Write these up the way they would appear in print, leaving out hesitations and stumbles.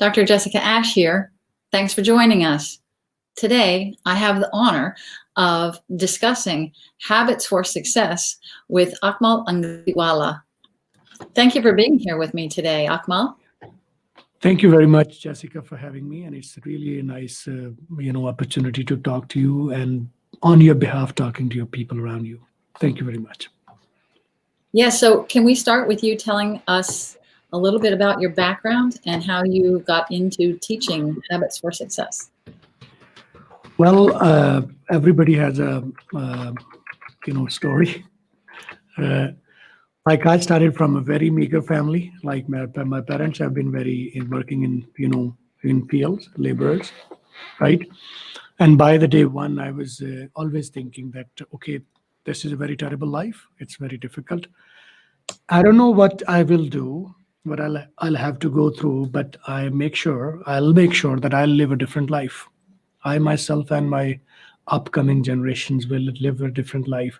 Dr. Jessica Ash here. Thanks for joining us. Today, I have the honor of discussing habits for success with Akmal Angreziwala. Thank you for being here with me today, Akmal. Thank you very much, Jessica, for having me. And it's really a nice, opportunity to talk to you and on your behalf, talking to your people around you. Thank you very much. Yeah, so can we start with you telling us a little bit about your background and how you got into teaching habits for success? Well, everybody has a, story. Uh, like I started from a very meager family. Like my parents have been very in working in, in fields, laborers, right? And by the day one, I was always thinking that, okay, this is a very terrible life. It's very difficult. I don't know what I will do, what I'll have to go through, but I'll make sure that I'll live a different life. I myself and my upcoming generations will live a different life.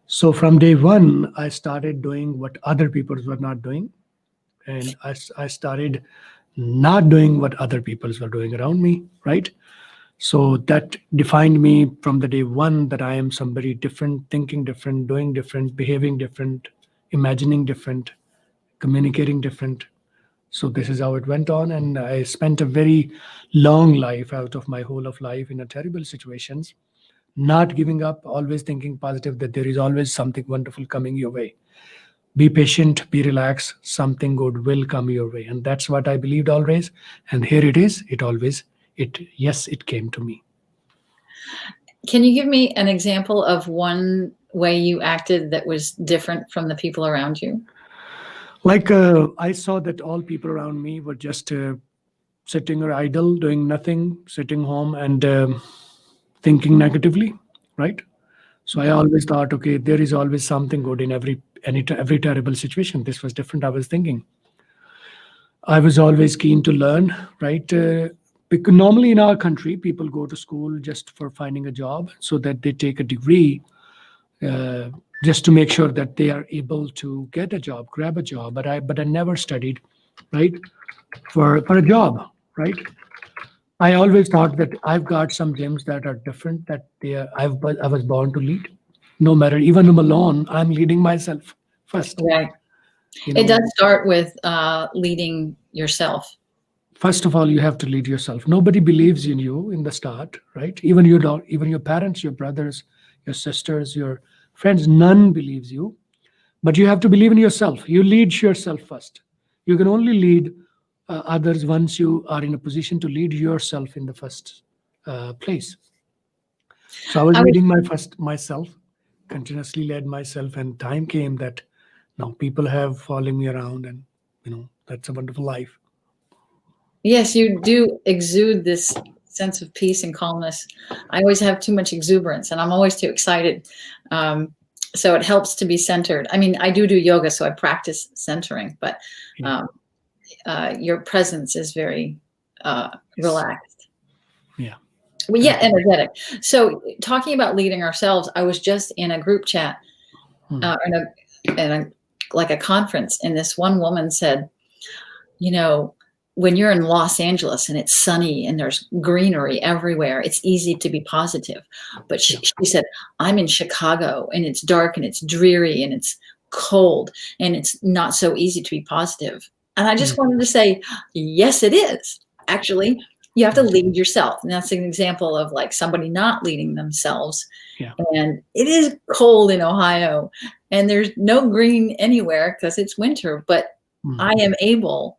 So from day one, I started doing what other people were not doing, and I started not doing what other people were doing around me, right? So that defined me from the day one that I am somebody different, thinking different, doing different, behaving different, imagining different, communicating different. So this is how it went on. And I spent a very long life out of my whole of life in a terrible situations, not giving up, always thinking positive that there is always something wonderful coming your way. Be patient, be relaxed, something good will come your way. And that's what I believed always. And here it is. Yes, it came to me. Can you give me an example of one way you acted that was different from the people around you? Like I saw that all people around me were just sitting or idle, doing nothing, sitting home and thinking negatively, right? So I always thought, okay, there is always something good in every terrible situation. This was different. I was thinking. I was always keen to learn, right? Because normally in our country, people go to school just for finding a job, so that they take a degree uh, just to make sure that they are able to get a job, grab a job. But I never studied, right, for a job, right? I always thought that I've got some gems that are different, that I was born to lead. No matter, even I'm alone, I'm leading myself first. Right. It does start with leading yourself. First of all, you have to lead yourself. Nobody believes in you in the start, right? Even your parents, your brothers, your sisters, your friends, none believes you. But you have to believe in yourself. You lead yourself first. You can only lead others once you are in a position to lead yourself in the first place. So I was leading myself, continuously led myself, and time came that now people have following me around, and that's a wonderful life. Yes, you do exude this sense of peace and calmness. I always have too much exuberance and I'm always too excited. So it helps to be centered. I mean, I do yoga, so I practice centering, but your presence is very relaxed. Yeah. Well, yeah, energetic. So talking about leading ourselves, I was just in a group chat like a conference, and this one woman said, when you're in Los Angeles and it's sunny and there's greenery everywhere, it's easy to be positive. But she said, I'm in Chicago and it's dark and it's dreary and it's cold and it's not so easy to be positive. And I just wanted to say, yes, it is. Actually, you have to lead yourself. And that's an example of like somebody not leading themselves. Yeah. And it is cold in Ohio and there's no green anywhere because it's winter, but I am able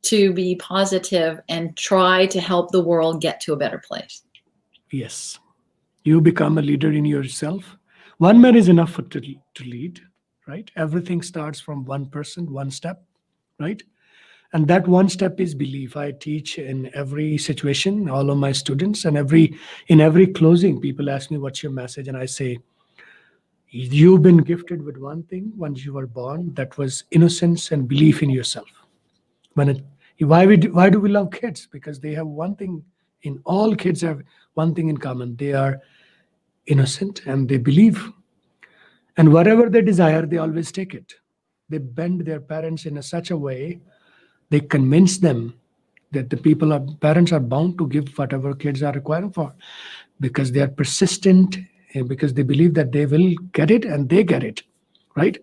to be positive and try to help the world get to a better place. Yes. You become a leader in yourself. One man is enough to lead, right? Everything starts from one person, one step, right? And that one step is belief. I teach in every situation, all of my students, and in every closing, people ask me, what's your message? And I say, you've been gifted with one thing once you were born, that was innocence and belief in yourself. Why do we love kids? Because they have one thing. In all kids have one thing in common. They are innocent and they believe. And whatever they desire, they always take it. They bend their parents in such a way, they convince them that the people are parents are bound to give whatever kids are requiring for, because they are persistent, because they believe that they will get it and they get it, right?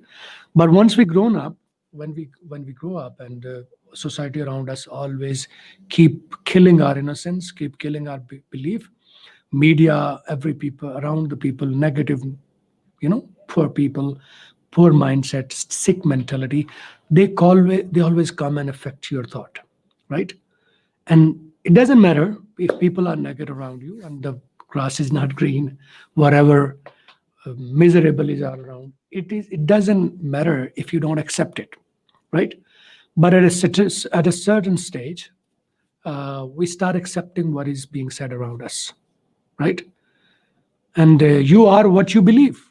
But once we grown up, when we grow up, and society around us always keep killing our innocence, keep killing our belief, media, every people around the people, negative, poor people, poor mindset, sick mentality, they always come and affect your thought, right? And it doesn't matter if people are negative around you and the grass is not green, whatever miserable is all around. It doesn't matter if you don't accept it, right? But at a certain stage, we start accepting what is being said around us, right? And you are what you believe.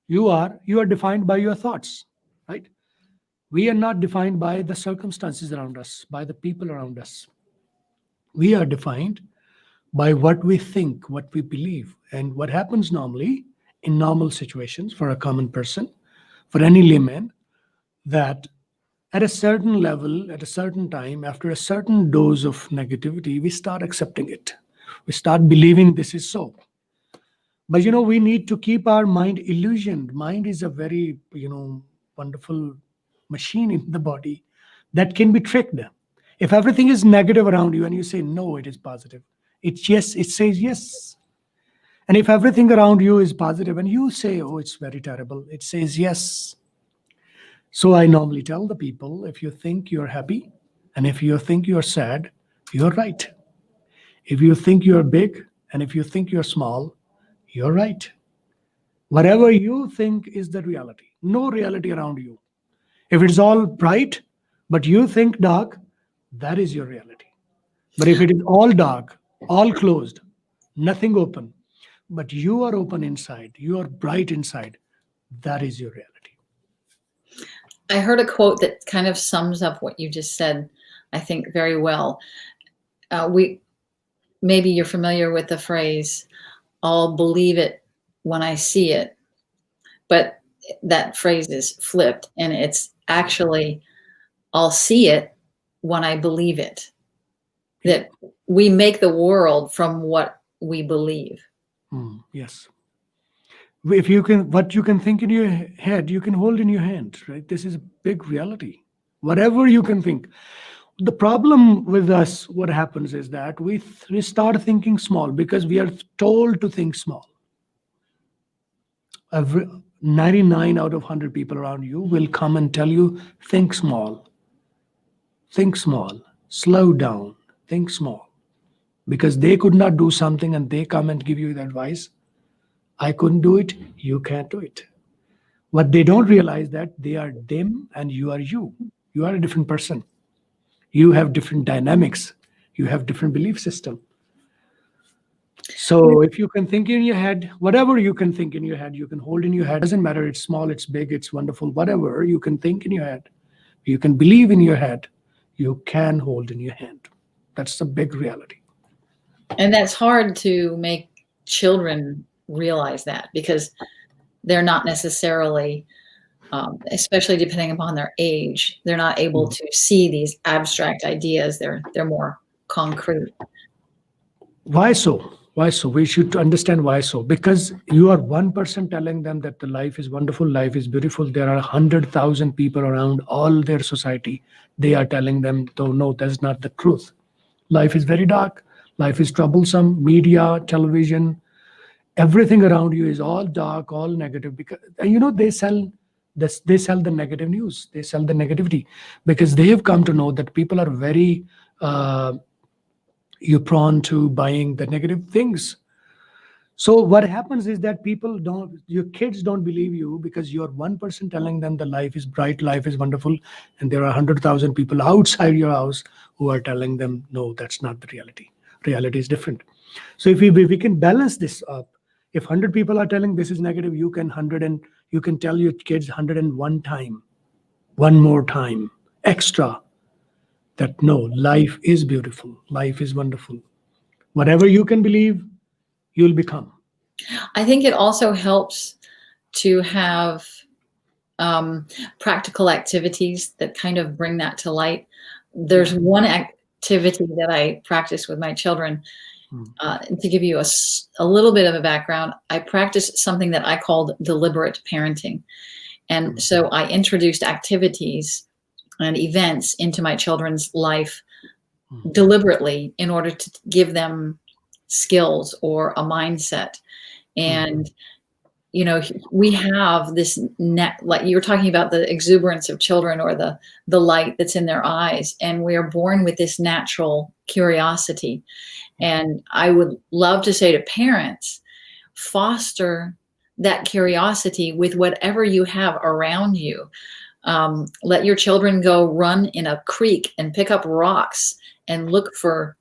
You are defined by your thoughts, right? We are not defined by the circumstances around us, by the people around us. We are defined by what we think, what we believe. And what happens normally in normal situations for a common person, for any layman, that at a certain level, at a certain time, after a certain dose of negativity, we start accepting it. We start believing this is so. But we need to keep our mind illusioned. Mind is a very, wonderful machine in the body that can be tricked. If everything is negative around you and you say no, it is positive. It's yes, it says yes. And if everything around you is positive and you say, oh, it's very terrible, it says yes. So I normally tell the people, if you think you're happy and if you think you're sad, you're right. If you think you're big and if you think you're small, you're right. Whatever you think is the reality, no reality around you. If it's all bright, but you think dark, that is your reality. But if it is all dark, all closed, nothing open, but you are open inside, you are bright inside, that is your reality. I heard a quote that kind of sums up what you just said, I think, very well. We maybe you're familiar with the phrase, "I'll believe it when I see it," but that phrase is flipped, and it's actually, "I'll see it when I believe it." That we make the world from what we believe. Yes. If you can, what you can think in your head, you can hold in your hand, right? This is a big reality. Whatever you can think. The problem with us, what happens is that we start thinking small because we are told to think small. Every 99 out of 100 people around you will come and tell you, think small, slow down, think small. Because they could not do something and they come and give you the advice. I couldn't do it, you can't do it. What they don't realize that they are them and you are you. You are a different person. You have different dynamics. You have different belief system. So if you can think in your head, whatever you can think in your head, you can hold in your head. Doesn't matter, it's small, it's big, it's wonderful, whatever you can think in your head, you can believe in your head, you can hold in your hand. That's the big reality. And that's hard to make children realize that because they're not necessarily, especially depending upon their age, they're not able to see these abstract ideas. They're more concrete. Why so? Why so? We should understand why so. Because you are one person telling them that the life is wonderful, life is beautiful. There are 100,000 people around all their society. They are telling them, though, no, that's not the truth. Life is very dark. Life is troublesome. Media, television, everything around you is all dark, all negative. Because and they sell this. They sell the negative news. They sell the negativity because they have come to know that people are very you're prone to buying the negative things. So what happens is that your kids don't believe you because you're one person telling them the life is bright, life is wonderful, and there are 100,000 people outside your house who are telling them, no, that's not the reality. Reality is different. So if we can balance this up, if 100 people are telling this is negative, you can tell your kids 101 time, one more time, extra, that no, life is beautiful, life is wonderful. Whatever you can believe, you'll become. I think it also helps to have practical activities that kind of bring that to light. There's one activity that I practice with my children. Mm. To give you a little bit of a background, I practiced something that I called deliberate parenting. And so I introduced activities and events into my children's life deliberately in order to give them skills or a mindset. And you know, we have this net, like you were talking about the exuberance of children or the light that's in their eyes, and we are born with this natural curiosity. And I would love to say to parents, foster that curiosity with whatever you have around you. Let your children go run in a creek and pick up rocks and look for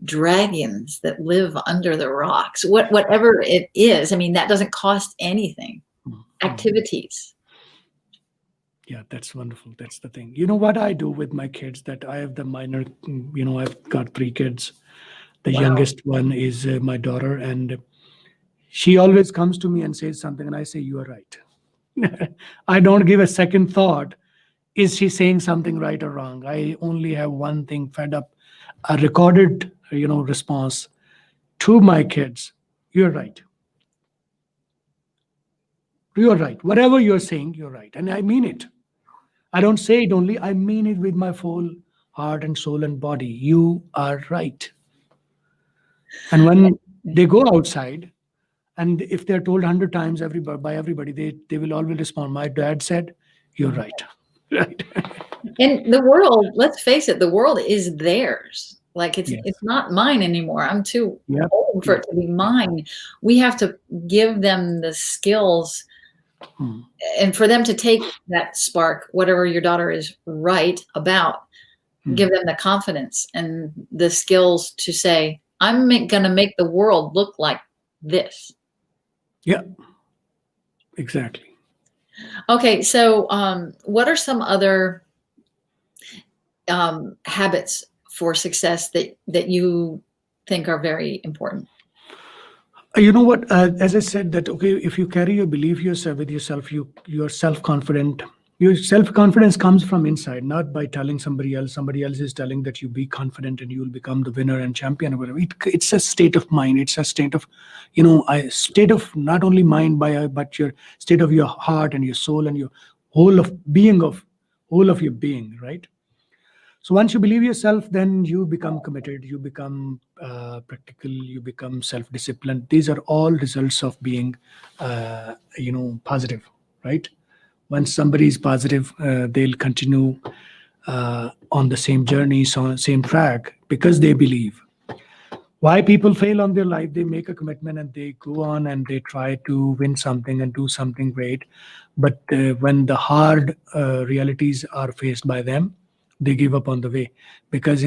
dragons that live under the rocks. Whatever it is, I mean, that doesn't cost anything. Activities. Yeah, that's wonderful. That's the thing. You know what I do with my kids? That I have the minor. I've got 3 kids. The Wow. youngest one is my daughter, and she always comes to me and says something, and I say, "You are right." I don't give a second thought. Is she saying something right or wrong? I only have one thing fed up, a recorded, response to my kids. You're right. You're right. Whatever you're saying, you're right. And I mean it. I don't say it only, I mean it with my full heart and soul and body. You are right. And when they go outside, and if they're told 100 times by everybody, they will always respond, my dad said, you're right. Right. And the world, let's face it, the world is theirs. Like Yes. it's not mine anymore. I'm too Yep. old for it to be mine. We have to give them the skills and for them to take that spark, whatever your daughter is right about, give them the confidence and the skills to say, I'm going to make the world look like this. Yeah, exactly. Okay, so what are some other habits for success that you think are very important? You know what? As I said, that okay, if you carry your belief yourself with yourself, you're self confident. Your self confidence comes from inside, not by telling somebody else. Somebody else is telling that you be confident and you will become the winner and champion or whatever. It's a state of mind. It's a state of, state of not only mind but your state of your heart and your soul and your whole of your being, right? So once you believe yourself, then you become committed, you become practical, you become self-disciplined. These are all results of being, positive, right? When somebody is positive, they'll continue on the same journey, so same track, because they believe. Why people fail on their life? They make a commitment and they go on and they try to win something and do something great, but when the hard realities are faced by them, they give up on the way, because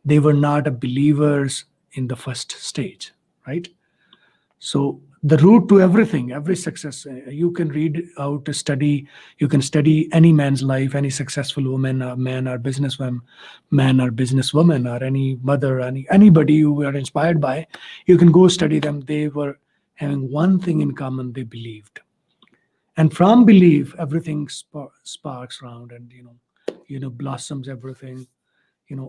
they were not a believers in the first stage, right? So the root to everything, every success, you can read out a study, you can study any man's life, any successful woman or man or businessman, man or businesswoman, or any mother, anybody you were inspired by, you can go study them. They were having one thing in common: they believed. And from belief, everything sparks around, and blossoms everything.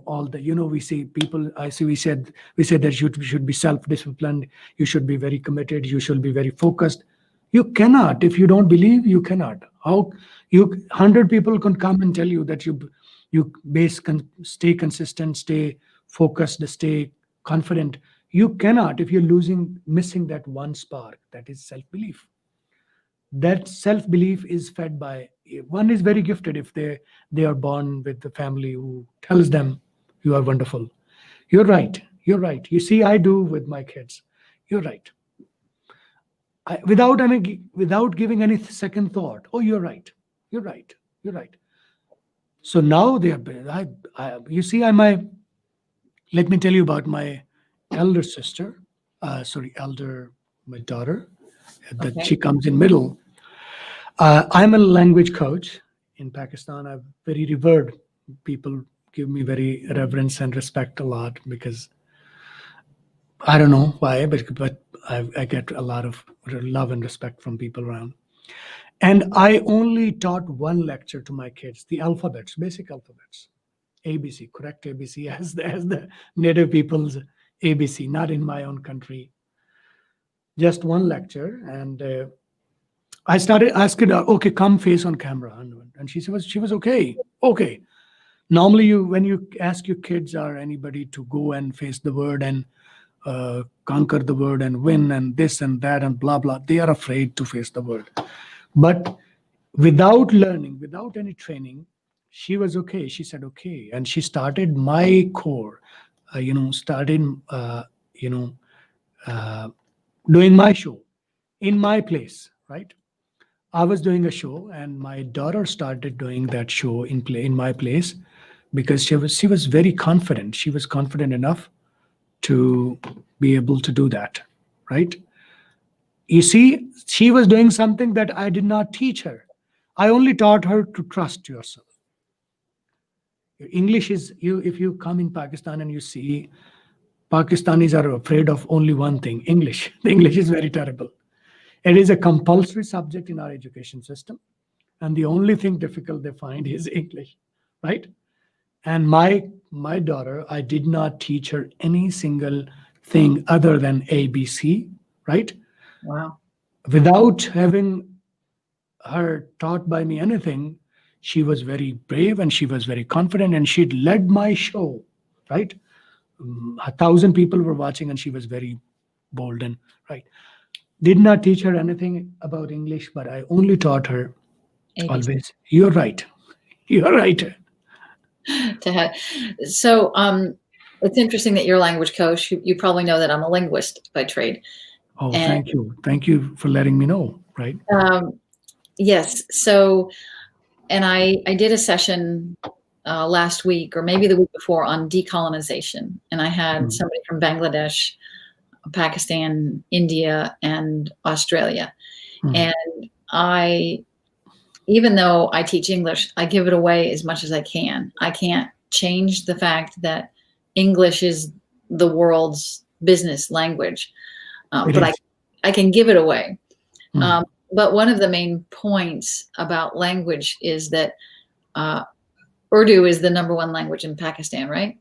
All the, we see people, I see, we said that you should be self-disciplined, you should be very committed, you should be very focused. You cannot, if you don't believe, you cannot. How you 100 people can come and tell you that stay consistent, stay focused, stay confident. You cannot if you're missing that one spark, that is self-belief. That self-belief is fed by, one is very gifted if they are born with the family who tells them, you are wonderful, you're right, you're right. You see, I do with my kids, you're right. Without giving any second thought, oh, you're right, you're right, you're right. So now they are, you see, let me tell you about my elder sister, my daughter, that Okay. she comes in middle. I'm a language coach in Pakistan. I'm very revered. People give me very reverence and respect a lot, because I don't know why, but I get a lot of love and respect from people around. And I only taught one lecture to my kids, the alphabets, basic alphabets. ABC, correct ABC as the native people's ABC, not in my own country. Just one lecture, and I started asking her, okay, come face on camera, and she was okay, okay. Normally, when you ask your kids or anybody to go and face the word and conquer the word and win and this and that and blah blah, they are afraid to face the word. But without learning, without any training, she was okay. She said okay, and she started my core. Started you know uh, doing my show in my place, right? I was doing a show, and my daughter started doing that show in my place because she was very confident. She was confident enough to be able to do that, right? You see, she was doing something that I did not teach her. I only taught her to trust yourself. English is you. If you come in Pakistan and you see Pakistanis are afraid of only one thing: English. The English is very terrible. It is a compulsory subject in our education system, and the only thing difficult they find is English, right? And my daughter, I did not teach her any single thing other than ABC, right? Wow. Without having her taught by me anything, she was very brave and she was very confident and she'd led my show, right? 1,000 people were watching and she was very bold and right. Did not teach her anything about English, but I only taught her ABC. always, you're right. You're right. To have. So it's interesting that you're a language coach. You probably know that I'm a linguist by trade. Oh, And thank you. Thank you for letting me know, right? yes. So, and I did a session last week or maybe the week before on decolonization. And I had somebody from Bangladesh, Pakistan, India, and Australia. And even though I teach English, I give it away as much as I can. I can't change the fact that English is the world's business language, but I can give it away. But one of the main points about language is that Urdu is the #1 language in Pakistan, right?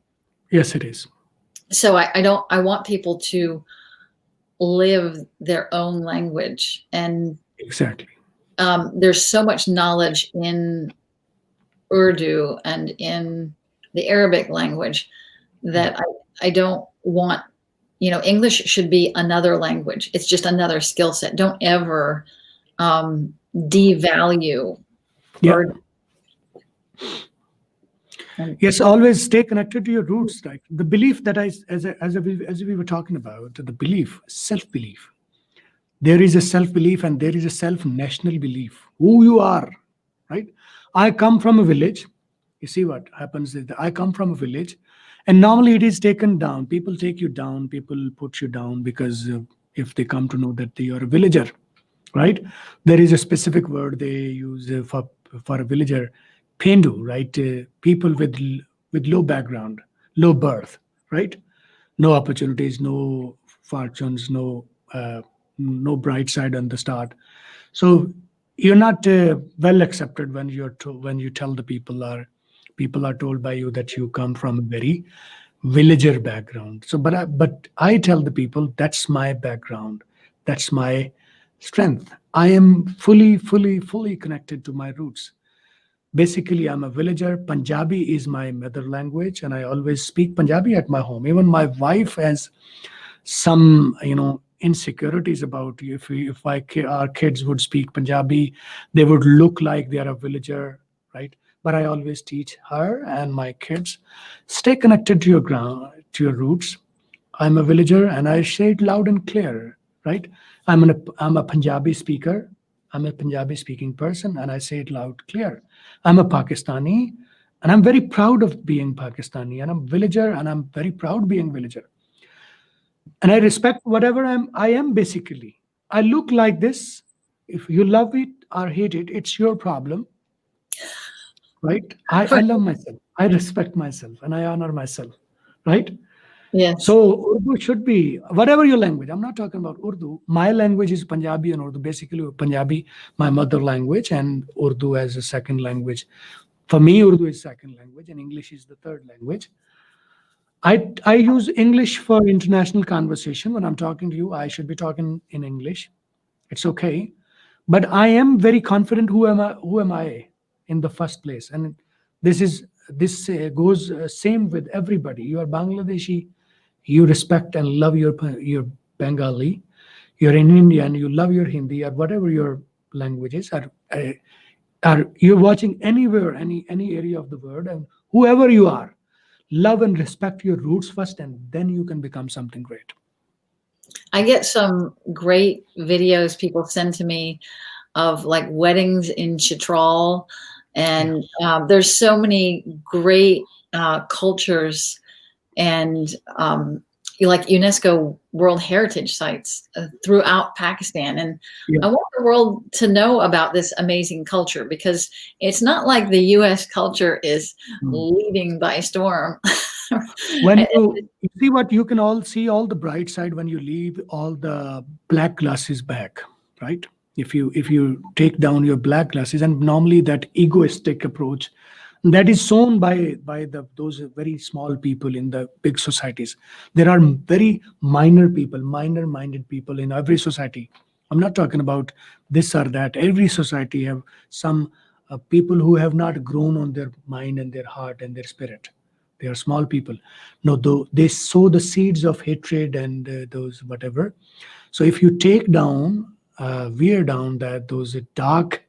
Yes, it is. So I want people to live their own language, and exactly. There's so much knowledge in Urdu and in the Arabic language that I don't want, English should be another language. It's just another skill set. Don't ever devalue Urdu. Yes, always stay connected to your roots. Like the belief that as we were talking about, the belief, self-belief. There is a self-belief and there is a self-national belief. Who you are, right? I come from a village. You see what happens is that I come from a village, and normally it is taken down. People take you down. People put you down because if they come to know that you are a villager, right? There is a specific word they use for a villager, pendu, right? People with low background, low birth, right? No opportunities, no fortunes, no bright side on the start. So you're not well accepted when when you tell the people are told by you that you come from a very villager background. So, but I tell the people that's my background, that's my strength. I am fully connected to my roots. Basically, I'm a villager. Punjabi is my mother language, and I always speak Punjabi at my home. Even my wife has some, insecurities about if our kids would speak Punjabi, they would look like they are a villager, right? But I always teach her and my kids, stay connected to your ground, to your roots. I'm a villager, and I say it loud and clear, right? I'm a Punjabi speaker. I'm a Punjabi speaking person, and I say it loud, clear. I'm a Pakistani, and I'm very proud of being Pakistani, and I'm a villager, and I'm very proud being villager. And I respect whatever I am basically. I look like this. If you love it or hate it, it's your problem, right? I love myself. I respect myself, and I honor myself, right? Yes. So Urdu should be whatever your language. I'm not talking about Urdu. My language is Punjabi and Urdu. Basically, Punjabi, my mother language, and Urdu as a second language. For me, Urdu is second language and English is the third language. I use English for international conversation. When I'm talking to you, I should be talking in English. It's okay. But I am very confident who am I in the first place. And this goes same with everybody. You are Bangladeshi, you respect and love your Bengali. You're in India and you love your Hindi or whatever your languages are. You're watching anywhere, any area of the world, and whoever you are, love and respect your roots first, and then you can become something great. I get some great videos people send to me of like weddings in Chitral, and there's so many great cultures and like UNESCO World Heritage sites throughout Pakistan. And Yeah. I want the world to know about this amazing culture, because it's not like the US culture is leaving by storm. When you see what you can all see all the bright side when you leave all the black glasses back, right? If you take down your black glasses, and normally that egoistic approach that is shown by those very small people in the big societies. There are very minor people, minor minded people in every society. I'm not talking about this or that. Every society have some people who have not grown on their mind and their heart and their spirit. They are small people. No, though they sow the seeds of hatred and those whatever. So if you take down, wear down that those dark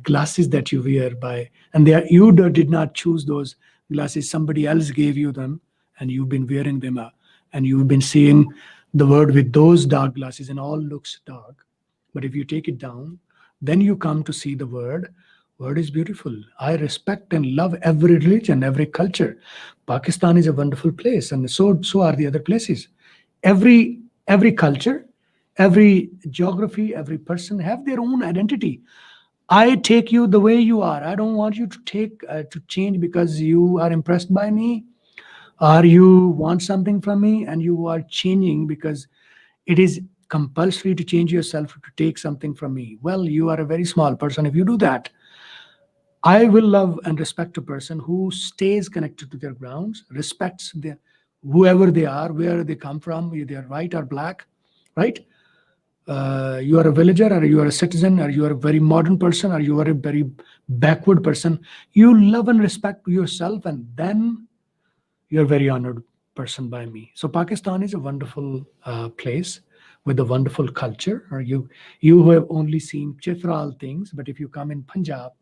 glasses that you wear by, and they are, did not choose those glasses. Somebody else gave you them, and you've been wearing them, and you've been seeing the world with those dark glasses, and all looks dark. But if you take it down, then you come to see the word. Word is beautiful. I respect and love every religion, every culture. Pakistan is a wonderful place, and so are the other places. Every culture, every geography, every person have their own identity. I take you the way you are. I don't want you to change because you are impressed by me, or you want something from me, and you are changing because it is compulsory to change yourself to take something from me. Well, you are a very small person if you do that. I will love and respect a person who stays connected to their grounds, respects whoever they are, where they come from, whether they are white or black, right? You are a villager, or you are a citizen, or you are a very modern person, or you are a very backward person. You love and respect yourself, and then you're a very honored person by me. So Pakistan is a wonderful place with a wonderful culture. Or you who have only seen Chitral things, but if you come in Punjab,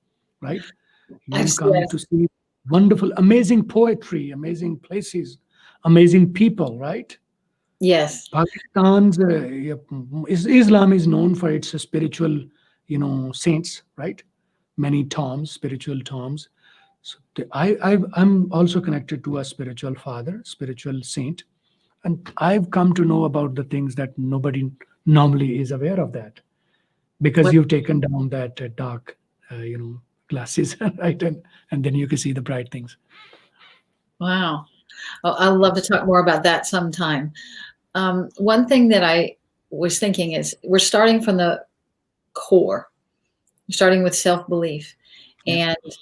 right, you will come Yes. to see wonderful, amazing poetry, amazing places, amazing people, right? Yes. Pakistan's Islam is known for its spiritual, saints, right? Many tombs, spiritual tombs. So I'm also connected to a spiritual father, spiritual saint, and I've come to know about the things that nobody normally is aware of that, because What, you've taken down that dark, glasses, right? And then you can see the bright things. wow. Oh, I'd love to talk more about that sometime. One thing that I was thinking is we're starting from the core, starting with self-belief. Yeah. And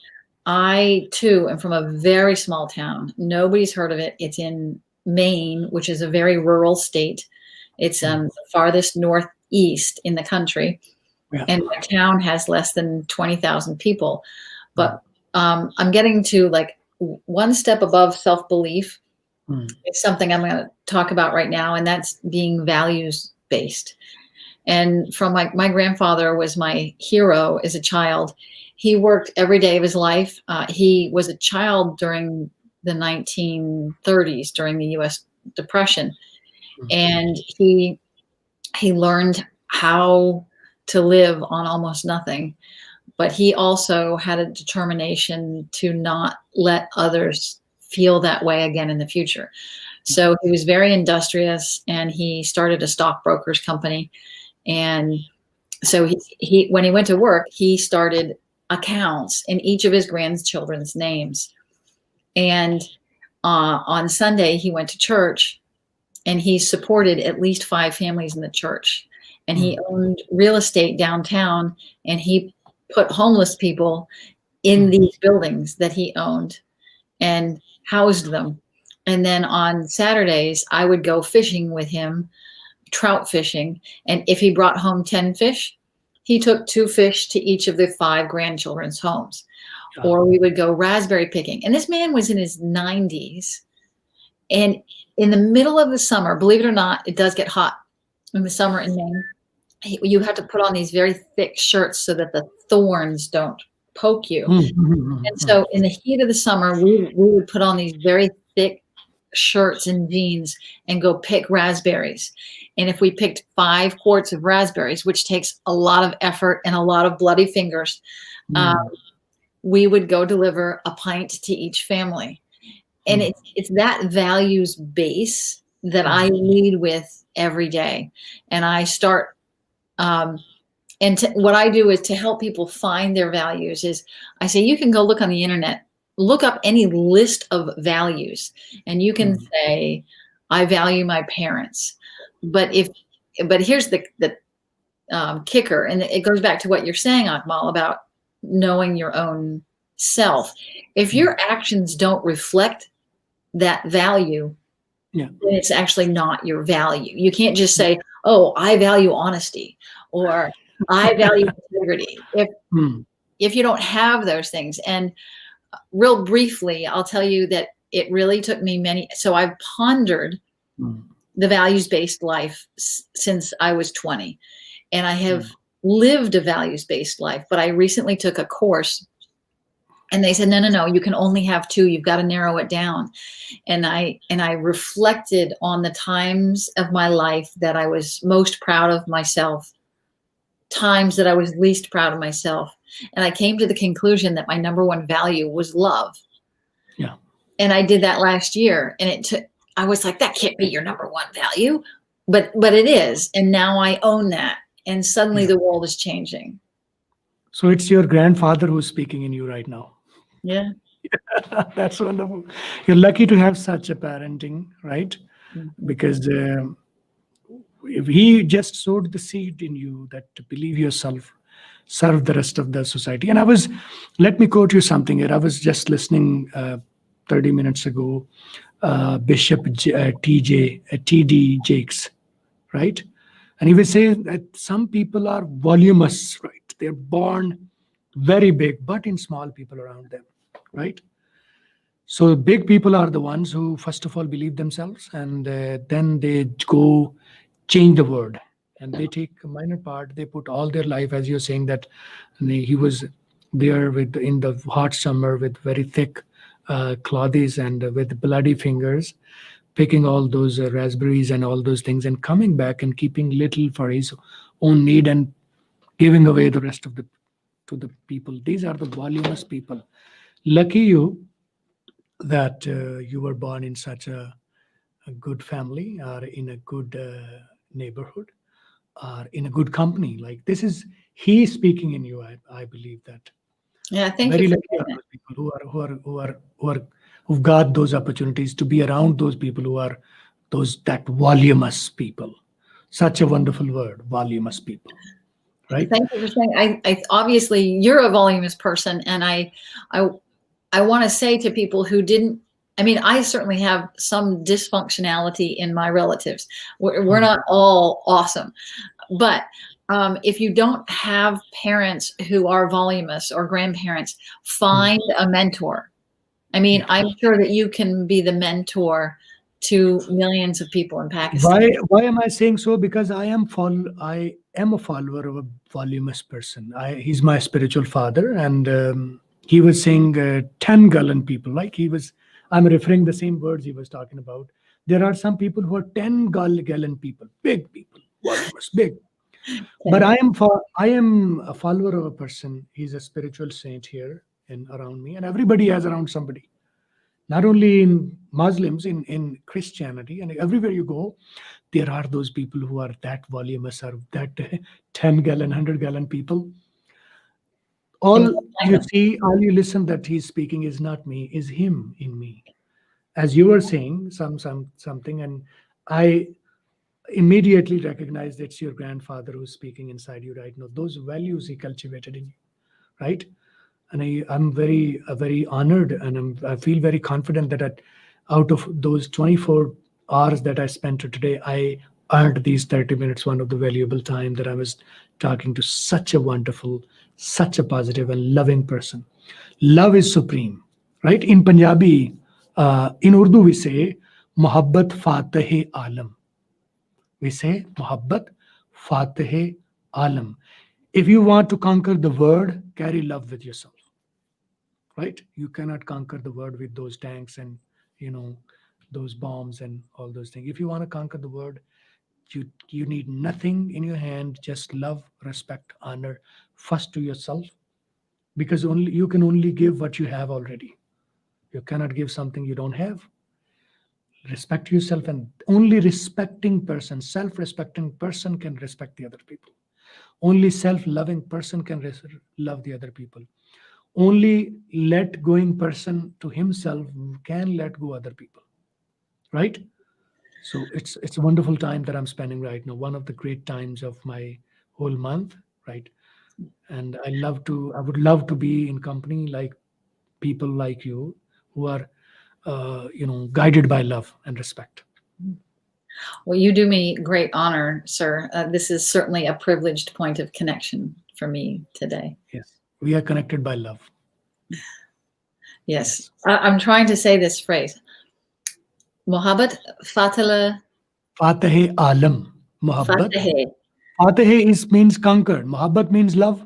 I too am from a very small town. Nobody's heard of it. It's in Maine, which is a very rural state. It's the farthest northeast in the country. Yeah. And my town has less than 20,000 people. But I'm getting to like one step above self-belief. It's something I'm going to talk about right now, and that's being values based. And from my grandfather was my hero as a child. He worked every day of his life. He was a child during the 1930s, during the U.S. Depression, and he learned how to live on almost nothing. But he also had a determination to not let others feel that way again in the future. So he was very industrious, and he started a stockbroker's company. And so he when he went to work, he started accounts in each of his grandchildren's names. And on Sunday, he went to church, and he supported at least 5 families in the church. And he owned real estate downtown, and he put homeless people in mm, these buildings that he owned and housed them. And then on Saturdays, I would go fishing with him, trout fishing. And if he brought home 10 fish, he took 2 fish to each of the 5 grandchildren's homes. yeah, Or we would go raspberry picking. And this man was in his 90s. And in the middle of the summer, believe it or not, it does get hot in the summer in Maine. You have to put on these very thick shirts so that the thorns don't poke you. mm, mm, And mm, so in the heat of the summer, we would put on these very thick shirts and jeans and go pick raspberries. And if we picked 5 quarts of raspberries, which takes a lot of effort and a lot of bloody fingers, um, mm, we would go deliver a pint to each family. And mm, it's that values base that I mm, lead with every day. And I start um, what I do is to help people find their values is I say, you can go look on the internet, look up any list of values, and you can mm, say, I value my parents. But here's the kicker, and it goes back to what you're saying, Akmal, about knowing your own self. If mm. your actions don't reflect that value, Yeah. then it's actually not your value. You can't just say, oh, I value honesty or I value integrity Mm, if you don't have those things. And real briefly, I'll tell you that it really took me so I've pondered mm, the values-based life since I was 20. And I have mm, lived a values-based life, but I recently took a course and they said, no, you can only have 2. You've got to narrow it down. And I reflected on the times of my life that I was most proud of myself, times that I was least proud of myself. And I came to the conclusion that my number one value was love. yeah. And I did that last year. And I was like, that can't be your number one value. But it is. And now I own that. And suddenly Yeah. the world is changing. So it's your grandfather who's speaking in you right now. Yeah. That's wonderful. You're lucky to have such a parenting, right? Mhm. Because if he just sowed the seed in you that to believe yourself, serve the rest of the society. And let me quote you something here. I was just listening 30 minutes ago, Bishop T.D. Jakes, right? And he was saying that some people are voluminous, right? They're born very big, but in small people around them, right? So big people are the ones who, first of all, believe themselves, and then they go change the world, and they take a minor part. They put all their life, as you're saying that he was there with in the hot summer with very thick clothes and with bloody fingers, picking all those raspberries and all those things, and coming back and keeping little for his own need and giving away the rest of the to the people. These are the voluminous people. Lucky you that you were born in such a good family or in a good neighborhood or in a good company. Like this is he speaking in you. I believe that Yeah. Thank you very for lucky saying are that. those people who've got those opportunities to be around those people who are those that voluminous people. Such a wonderful word, voluminous people, right? Thank you for saying. I obviously you're a voluminous person, and I I want to say to people who didn't. I mean, I certainly have some dysfunctionality in my relatives. We're Mm. not all awesome, but if you don't have parents who are voluminous or grandparents, Mm. find a mentor. I mean, Yeah. I'm sure that you can be the mentor to millions of people in Pakistan. Why am I saying so? Because I am a follower of a voluminous person. He's my spiritual father, and he was saying 10-gallon people. Like I'm referring the same words he was talking about. There are some people who are 10-gallon people, big people, voluminous, big. But Okay. I am a follower of a person. He's a spiritual saint here and around me, and everybody has around somebody. Not only in Muslims, in Christianity, and everywhere you go, there are those people who are that voluminous or that 10-gallon, 100-gallon people. And All go find you them. see, all you listen that he's speaking is not me, is him in me. As you were saying something, and I immediately recognized it's your grandfather who's speaking inside you right now. Those values he cultivated in you, right? And I'm very honored, and I feel very confident that out of those 24 hours that I spent today, I earned these 30 minutes, one of the valuable time that I was talking to such a wonderful, such a positive and loving person. Love is supreme, right? In Punjabi, in Urdu, we say, Muhabbat Fateh Alam. We say, Muhabbat Fateh Alam. If you want to conquer the world, carry love with yourself, right? You cannot conquer the world with those tanks and, you know, those bombs and all those things. If you want to conquer the world, you need nothing in your hand, just love, respect, honor, first to yourself, because only you can only give what you have already. You cannot give something you don't have. Respect yourself, and only respecting person, self-respecting person can respect the other people. Only self-loving person can love the other people. Only let going person to himself can let go other people, right? So it's a wonderful time that I'm spending right now, one of the great times of my whole month, right? And I would love to be in company like people like you, who are guided by love and respect. Well, you do me great honor, sir. This is certainly a privileged point of connection for me today. Yes, we are connected by love. Yes, Yes. I'm trying to say this phrase. Mohabbat Fatala Fateh Alam, Muhabbat. Fateh. Fateh is means conquered. Muhabbat means love.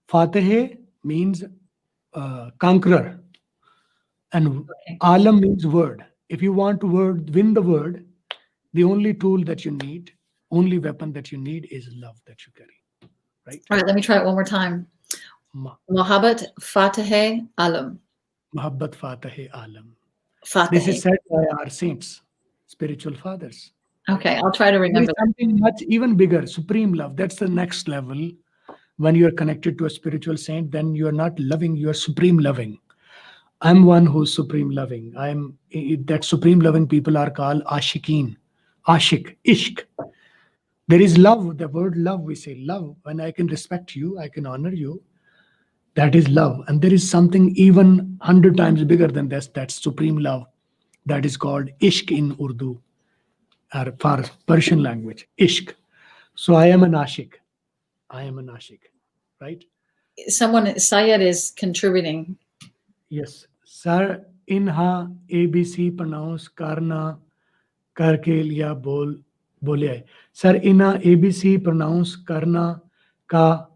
Fateh means conqueror, and Okay. Alam means word. If you want to win the word, the only tool that you need, only weapon that you need is love that you carry, right? All right, let me try it one more time. Ma- Mohabbat Fateh Alam. Muhabbat Fateh Alam. This is Fateh. said by our saints, spiritual fathers, right? Okay, I'll try to There is remember that. something much even bigger, supreme love. That's the next level. When you are connected to a spiritual saint, then you are not loving, you are supreme loving. I'm one who's supreme loving. That supreme loving people are called ashikeen, ashik, ishq. There is love, the word love, we say love. When I can respect you, I can honor you, that is love. And there is something even 100 times bigger than this, that's supreme love. That is called ishq in Urdu, or for Persian language, ishq. So I am an ashik. I am an ashik, right? Someone, Syed is contributing. Yes. Sir, इन्हा ABC pronounce करना करके लिया बोले है. Sir, इन्हा ABC pronounce करना का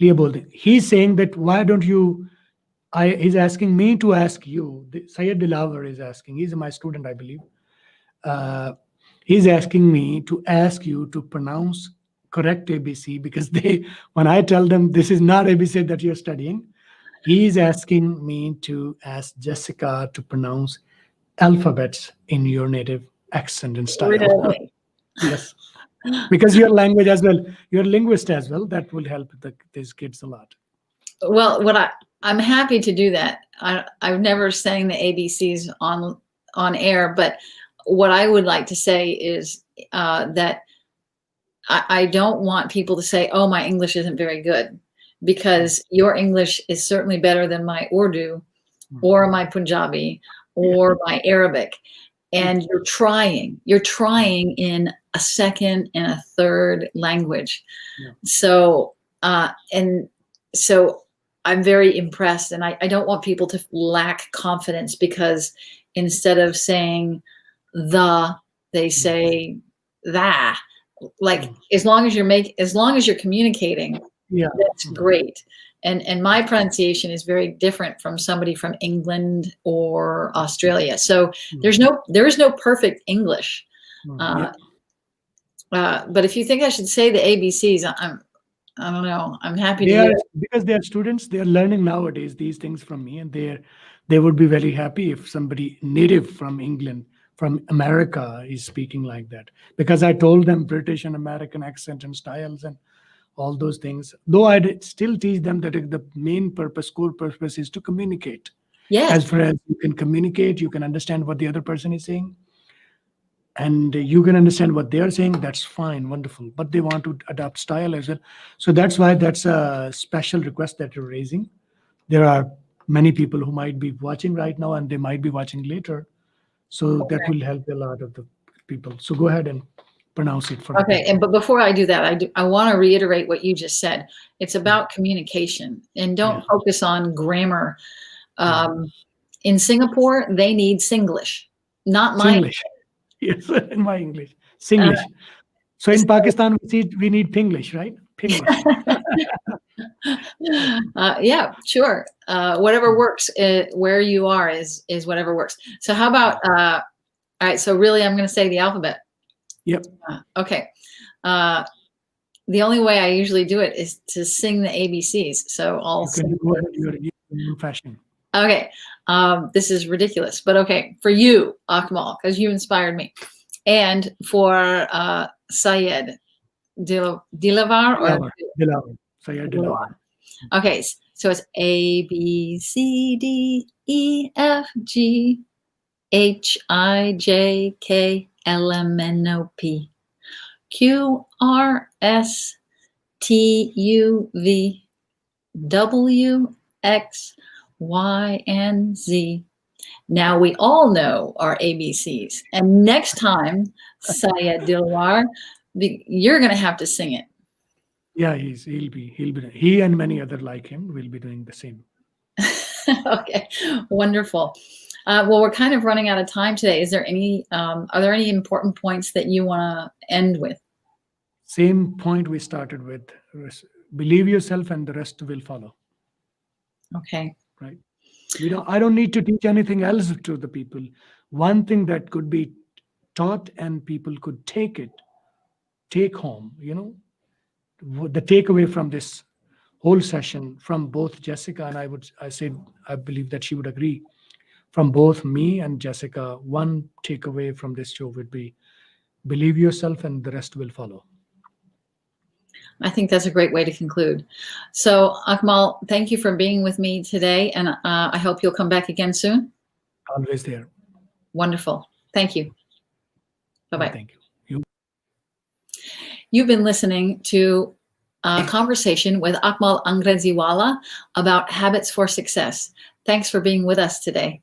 लिए बोलते. He's saying that why don't you? He's asking me to ask you. Syed Dilaver is asking. He's my student, I believe. Uh, he's asking me to ask you to pronounce correct ABC, because when I tell them this is not ABC that you're studying, he's asking me to ask Jessica to pronounce alphabets in your native accent and style. Really? Yes, because your language as well, you're a linguist as well. That will help these kids a lot. Well, I'm happy to do that. I've never sang the ABCs on air, but what I would like to say is that I don't want people to say, "Oh, my English isn't very good," because your English is certainly better than my Urdu or my Punjabi or my Arabic. And you're trying. You're trying in a second and a third language. Yeah. And so I'm very impressed, and I don't want people to lack confidence because instead of saying the, they say that. Like as long as you're communicating, Yeah, that's great. And my pronunciation is very different from somebody from England or Australia. So there is no perfect English. yeah. But if you think I should say the ABCs, I don't know. I'm happy to They hear are, it. because they are students. They are learning nowadays these things from me, and they would be very happy if somebody native from England, from America, is speaking like that. Because I told them British and American accent and styles and all those things. Though I still teach them that the main purpose, core purpose, is to communicate. Yes. As far as you can communicate, you can understand what the other person is saying, and you can understand what they are saying. That's fine, wonderful. But they want to adopt style as well. So that's why that's a special request that you're raising. there are many people who might be watching right now and they might be watching later. So that will help a lot of the people. So go ahead and pronounce it for the Okay, people. but before I do that, I want to reiterate what you just said. It's about communication, and don't Yeah. focus on grammar. In Singapore, they need Singlish, not my. Singlish. Yes, in my English. Singlish. So in Pakistan, we need Pinglish, right? Pinglish. Yeah, sure. Whatever works where you are is whatever works. So how about all right? So really, I'm going to say the alphabet. Yep. Okay. The only way I usually do it is to sing the ABCs. So I'll You can go ahead. You're in fashion. Okay. This is ridiculous, but okay. For you, Akmal, because you inspired me. And for Syed Dilavar or Dilawar. Syed Dilawar. Okay, so it's A B C D E F G H I J K L M N O P Q R S T U V W X Y and Z. Now we all know our ABCs, and next time, Syed Dilwar, you're going to have to sing it. Yeah, he and many other like him will be doing the same. Okay, wonderful. Well, we're kind of running out of time today. Is there any, are there any important points that you want to end with? Same point we started with. Believe yourself and the rest will follow. Okay. Right. I don't need to teach anything else to the people. One thing that could be taught and people could take home, the takeaway from this whole session from both Jessica and I believe that she would agree, from both me and Jessica, one takeaway from this show would be believe yourself and the rest will follow. I think that's a great way to conclude. So Akmal, thank you for being with me today, and I hope you'll come back again soon. Always there. Wonderful. Thank you. Bye-bye. Thank you. You've been listening to a conversation with Akmal Angreziwala about habits for success. Thanks for being with us today.